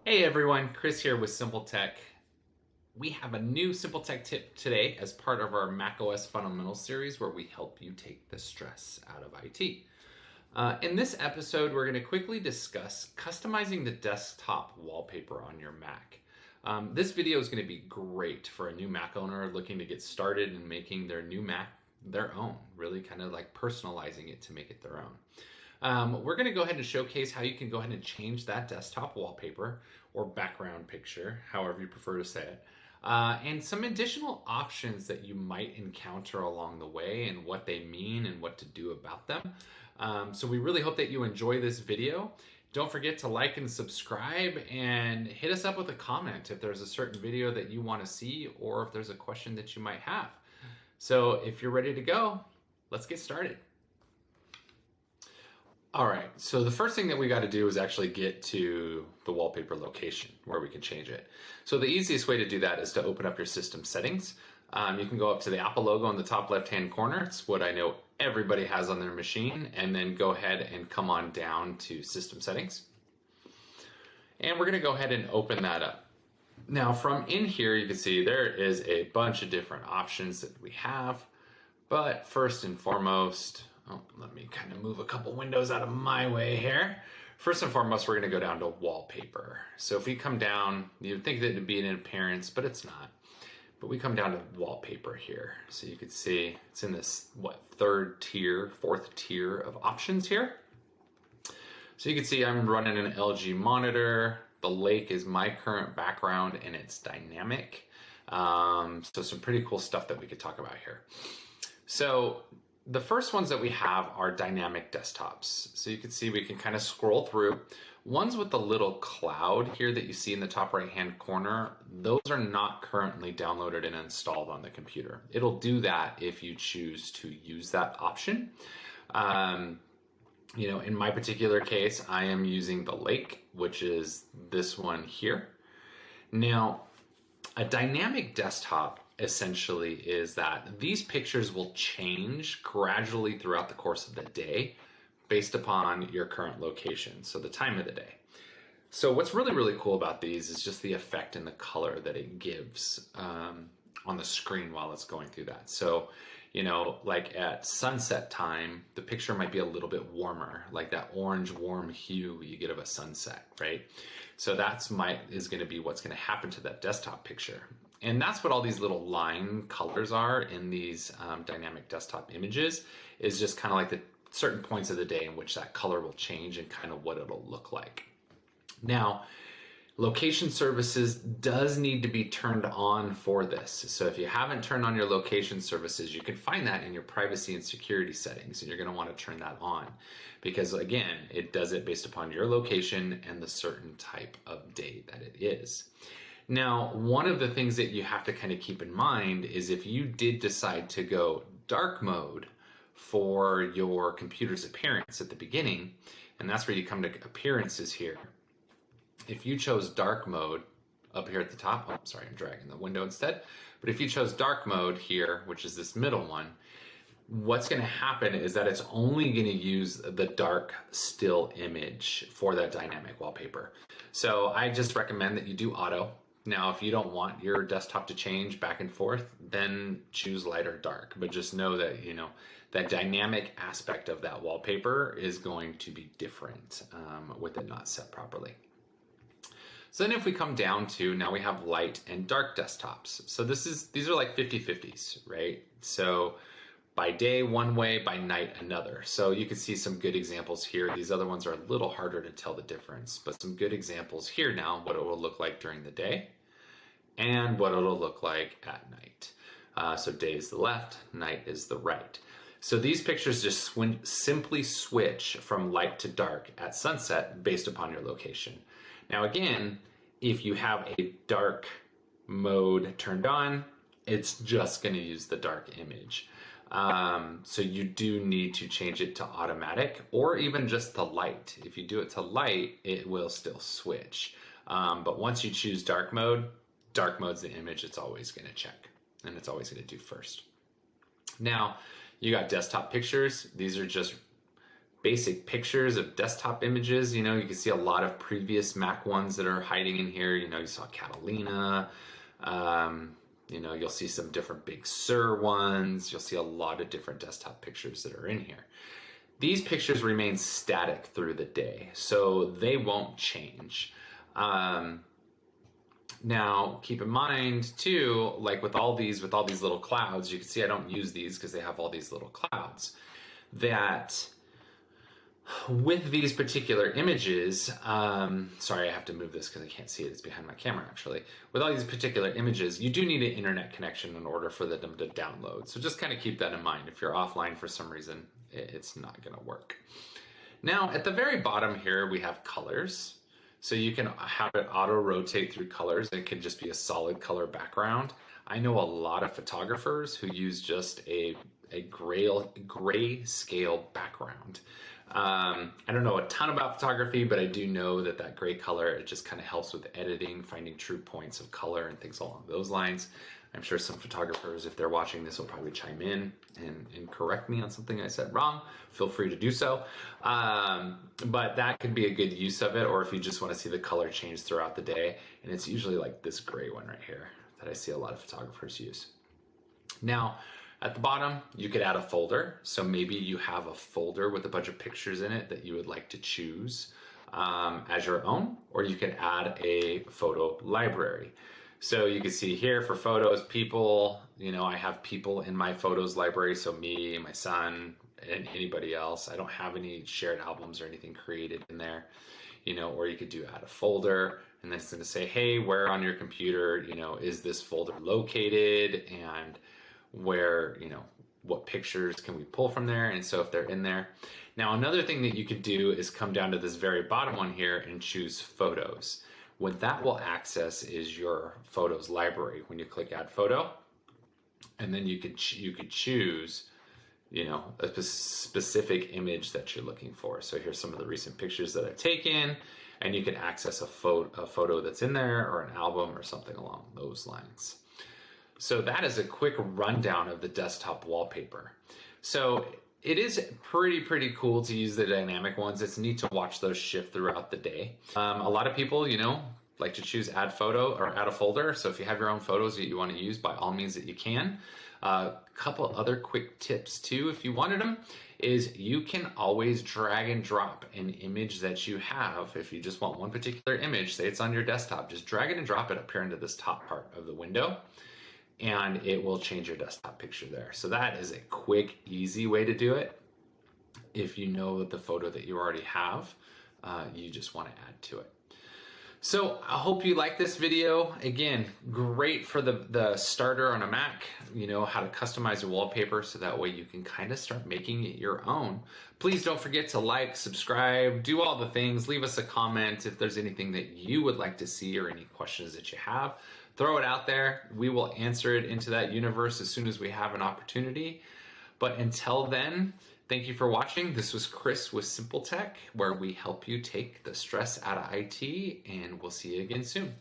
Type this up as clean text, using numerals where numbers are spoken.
Hey everyone, Chris here with Simple Tech. We have a new Simple Tech tip today as part of our macOS Fundamentals series where we help you take the stress out of IT. In this episode, we're going to quickly discuss customizing the desktop wallpaper on your Mac. This video is going to be great for a new Mac owner looking to get started in making their new Mac their own, really kind of like personalizing it to make it their own. We're going to go ahead and showcase how you can go ahead and change that desktop wallpaper or background picture, however you prefer to say it, and some additional options that you might encounter along the way and what they mean and what to do about them. So we really hope that you enjoy this video. Don't forget to like and subscribe and hit us up with a comment if there's a certain video that you want to see or if there's a question that you might have. So if you're ready to go, let's get started. All right, so the first thing that we got to do is actually get to the wallpaper location where we can change it. So the easiest way to do that is to open up your system settings. You can go up to the Apple logo in the top left-hand corner. It's what I know everybody has on their machine, and then go ahead and come on down to system settings. And we're going to go ahead and open that up. Now from in here, you can see there is a bunch of different options that we have, but first and foremost, let me kind of move a couple windows out of my way here. First and foremost, we're going to go down to wallpaper. So if we come down, you'd think that it'd be an appearance, but it's not. But we come down to wallpaper here. So you can see it's in this, fourth tier of options here. So you can see I'm running an LG monitor. The lake is my current background and it's dynamic. So some pretty cool stuff that we could talk about here. So the first ones that we have are dynamic desktops. So you can see we can kind of scroll through. Ones with the little cloud here that you see in the top right hand corner, those are not currently downloaded and installed on the computer. It'll do that if you choose to use that option. In my particular case, I am using the lake, which is this one here. Now, a dynamic desktop essentially is that these pictures will change gradually throughout the course of the day based upon your current location, so the time of the day. So what's really, really cool about these is just the effect and the color that it gives on the screen while it's going through that. So, like at sunset time, the picture might be a little bit warmer, like that orange warm hue you get of a sunset, right? So is going to be what's going to happen to that desktop picture. And that's what all these little line colors are in these dynamic desktop images, is just kind of like the certain points of the day in which that color will change and kind of what it'll look like. Now, location services does need to be turned on for this. So if you haven't turned on your location services, you can find that in your privacy and security settings, and you're going to want to turn that on because, again, it does it based upon your location and the certain type of day that it is. Now, one of the things that you have to kind of keep in mind is if you did decide to go dark mode for your computer's appearance at the beginning, and that's where you come to appearances here. If you chose dark mode up here at the top, I'm dragging the window instead. But if you chose dark mode here, which is this middle one, what's going to happen is that it's only going to use the dark still image for that dynamic wallpaper. So I just recommend that you do auto. Now, if you don't want your desktop to change back and forth, then choose light or dark. But just know that, that dynamic aspect of that wallpaper is going to be different with it not set properly. So then if we come down to, now we have light and dark desktops. So these are like 50-50s, right? So by day one way, by night another. So you can see some good examples here. These other ones are a little harder to tell the difference, but some good examples here now, what it will look like during the day and what it'll look like at night. So day is the left, night is the right. So these pictures just simply switch from light to dark at sunset based upon your location. Now again, if you have a dark mode turned on, it's just going to use the dark image. So you do need to change it to automatic or even just the light. If you do it to light, it will still switch. But once you choose dark mode's the image it's always going to check, and it's always going to do first. Now, you got desktop pictures. These are just basic pictures of desktop images. You can see a lot of previous Mac ones that are hiding in here. You saw Catalina. You'll see some different Big Sur ones. You'll see a lot of different desktop pictures that are in here. These pictures remain static through the day, so they won't change. Now, keep in mind too, like with all these little clouds, you can see I don't use these because they have all these little clouds. That with these particular images, sorry, I have to move this because I can't see it. It's behind my camera, actually. With all these particular images, you do need an internet connection in order for them to download. So just kind of keep that in mind. If you're offline for some reason, it's not going to work. Now, at the very bottom here, we have colors. So you can have it auto-rotate through colors. It could just be a solid color background. I know a lot of photographers who use just a gray scale background. I don't know a ton about photography, but I do know that gray color, it just kind of helps with editing, finding true points of color and things along those lines. I'm sure some photographers, if they're watching this, will probably chime in and correct me on something I said wrong. Feel free to do so. But that could be a good use of it, or if you just want to see the color change throughout the day. And it's usually like this gray one right here that I see a lot of photographers use. Now, at the bottom, you could add a folder. So maybe you have a folder with a bunch of pictures in it that you would like to choose as your own, or you could add a photo library. So you can see here for photos, people, I have people in my photos library. So me, my son, and anybody else. I don't have any shared albums or anything created in there, or you could do add a folder, and then it's going to say, hey, where on your computer, is this folder located, and where, what pictures can we pull from there? And so if they're in there. Now, another thing that you could do is come down to this very bottom one here and choose photos. What that will access is your photos library when you click add photo, and then you could choose, a specific image that you're looking for. So here's some of the recent pictures that I've taken, and you can access a photo that's in there, or an album or something along those lines. So that is a quick rundown of the desktop wallpaper. So it is pretty cool to use the dynamic ones. It's neat to watch those shift throughout the day. A lot of people, like to choose add photo or add a folder. So if you have your own photos that you want to use, by all means that you can. A couple other quick tips too, if you wanted them, is you can always drag and drop an image that you have. If you just want one particular image, say it's on your desktop, just drag it and drop it up here into this top part of the window, and it will change your desktop picture there. So that is a quick, easy way to do it. If you know that the photo that you already have, you just want to add to it. So I hope you like this video. Again, great for the starter on a Mac, how to customize your wallpaper so that way you can kind of start making it your own. Please don't forget to like, subscribe, do all the things, leave us a comment if there's anything that you would like to see or any questions that you have. Throw it out there. We will answer it into that universe as soon as we have an opportunity. But until then, thank you for watching. This was Chris with Simple Tech, where we help you take the stress out of IT, and we'll see you again soon.